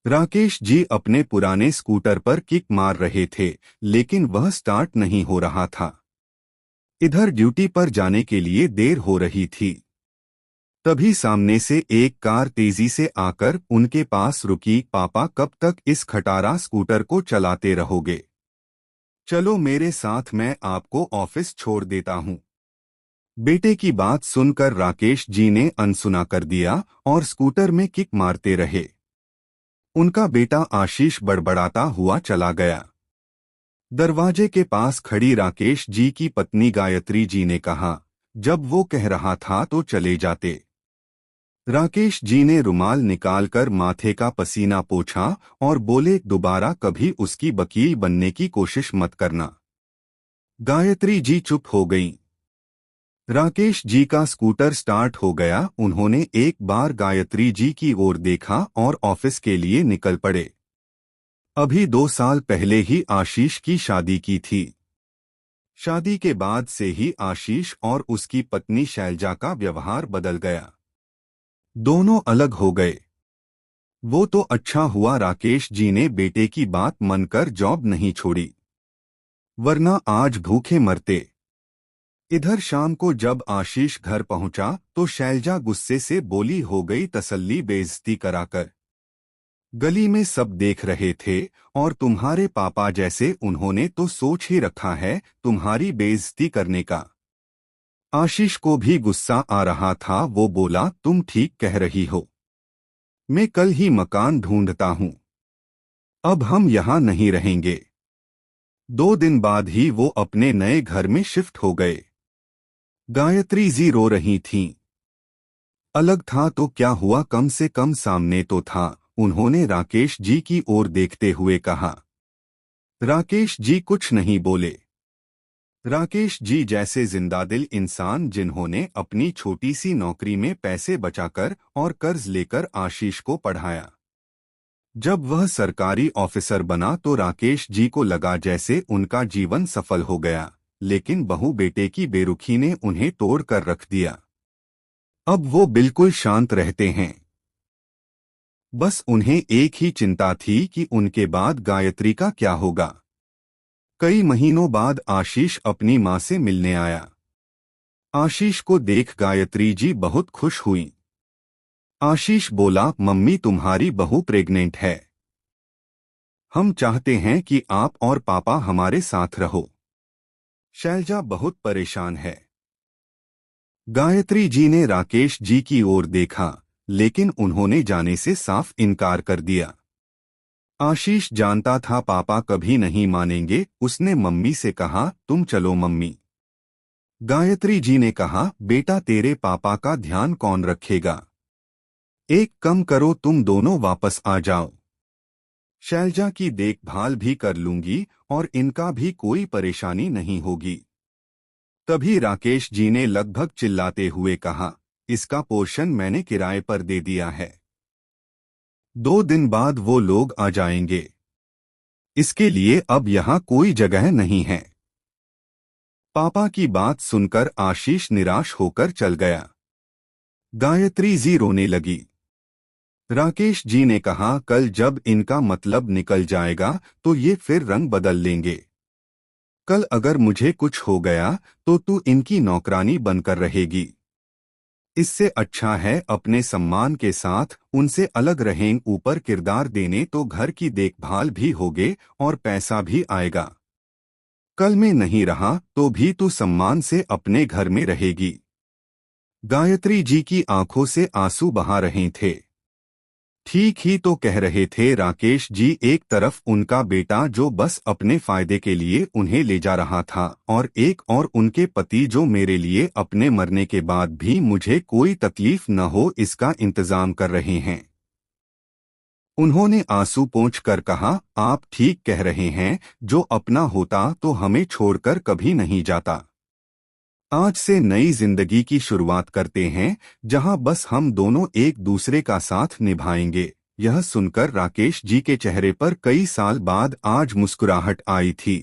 राकेश जी अपने पुराने स्कूटर पर किक मार रहे थे, लेकिन वह स्टार्ट नहीं हो रहा था। इधर ड्यूटी पर जाने के लिए देर हो रही थी। तभी सामने से एक कार तेजी से आकर उनके पास रुकी। पापा, कब तक इस खटारा स्कूटर को चलाते रहोगे? चलो मेरे साथ, मैं आपको ऑफिस छोड़ देता हूँ। बेटे की बात सुनकर राकेश जी ने अनसुना कर दिया और स्कूटर में किक मारते रहे। उनका बेटा आशीष बड़बड़ाता हुआ चला गया। दरवाजे के पास खड़ी राकेश जी की पत्नी गायत्री जी ने कहा, जब वो कह रहा था तो चले जाते। राकेश जी ने रुमाल निकालकर माथे का पसीना पोंछा और बोले, दोबारा कभी उसकी वकील बनने की कोशिश मत करना। गायत्री जी चुप हो गईं। राकेश जी का स्कूटर स्टार्ट हो गया। उन्होंने एक बार गायत्री जी की ओर देखा और ऑफिस के लिए निकल पड़े। अभी 2 साल पहले ही आशीष की शादी की थी। शादी के बाद से ही आशीष और उसकी पत्नी शैलजा का व्यवहार बदल गया। दोनों अलग हो गए। वो तो अच्छा हुआ राकेश जी ने बेटे की बात मानकर जॉब नहीं छोड़ी, वरना आज भूखे मरते। इधर शाम को जब आशीष घर पहुंचा तो शैलजा गुस्से से बोली, हो गई तसल्ली बेइज्जती कराकर। गली में सब देख रहे थे और तुम्हारे पापा जैसे उन्होंने तो सोच ही रखा है तुम्हारी बेइज्जती करने का। आशीष को भी गुस्सा आ रहा था। वो बोला, तुम ठीक कह रही हो, मैं कल ही मकान ढूंढता हूँ। अब हम यहाँ नहीं रहेंगे। 2 दिन बाद ही वो अपने नए घर में शिफ्ट हो गए। गायत्री जी रो रही थीं। अलग था तो क्या हुआ, कम से कम सामने तो था। उन्होंने राकेश जी की ओर देखते हुए कहा। राकेश जी कुछ नहीं बोले। राकेश जी जैसे जिंदादिल इंसान जिन्होंने अपनी छोटी सी नौकरी में पैसे बचाकर और कर्ज लेकर आशीष को पढ़ाया। जब वह सरकारी ऑफिसर बना तो राकेश जी को लगा जैसे उनका जीवन सफल हो गया, लेकिन बहू बेटे की बेरुखी ने उन्हें तोड़ कर रख दिया। अब वो बिल्कुल शांत रहते हैं। बस उन्हें एक ही चिंता थी कि उनके बाद गायत्री का क्या होगा। कई महीनों बाद आशीष अपनी मां से मिलने आया। आशीष को देख गायत्री जी बहुत खुश हुईं। आशीष बोला, मम्मी तुम्हारी बहू प्रेग्नेंट है। हम चाहते हैं कि आप और पापा हमारे साथ रहो। शैलजा बहुत परेशान है। गायत्री जी ने राकेश जी की ओर देखा, लेकिन उन्होंने जाने से साफ इनकार कर दिया। आशीष जानता था पापा कभी नहीं मानेंगे। उसने मम्मी से कहा, तुम चलो मम्मी। गायत्री जी ने कहा, बेटा तेरे पापा का ध्यान कौन रखेगा? एक कम करो, तुम दोनों वापस आ जाओ। शैलजा की देखभाल भी कर लूंगी और इनका भी कोई परेशानी नहीं होगी। तभी राकेश जी ने लगभग चिल्लाते हुए कहा, इसका पोर्शन मैंने किराए पर दे दिया है। 2 दिन बाद वो लोग आ जाएंगे। इसके लिए अब यहाँ कोई जगह नहीं है। पापा की बात सुनकर आशीष निराश होकर चल गया। गायत्री जी रोने लगी। राकेश जी ने कहा, कल जब इनका मतलब निकल जाएगा तो ये फिर रंग बदल लेंगे। कल अगर मुझे कुछ हो गया तो तू इनकी नौकरानी बनकर रहेगी। इससे अच्छा है अपने सम्मान के साथ उनसे अलग रहें। ऊपर किरदार देने तो घर की देखभाल भी होगे और पैसा भी आएगा। कल मैं नहीं रहा तो भी तू सम्मान से अपने घर में रहेगी। गायत्री जी की आंखों से आंसू बहा रहे थे। ठीक ही तो कह रहे थे राकेश जी। एक तरफ उनका बेटा जो बस अपने फायदे के लिए उन्हें ले जा रहा था और एक और उनके पति जो मेरे लिए अपने मरने के बाद भी मुझे कोई तकलीफ न हो इसका इंतजाम कर रहे हैं। उन्होंने आंसू पोंछकर कहा, आप ठीक कह रहे हैं। जो अपना होता तो हमें छोड़कर कभी नहीं जाता। आज से नई जिंदगी की शुरुआत करते हैं जहां बस हम दोनों एक दूसरे का साथ निभाएंगे। यह सुनकर राकेश जी के चेहरे पर कई साल बाद आज मुस्कुराहट आई थी।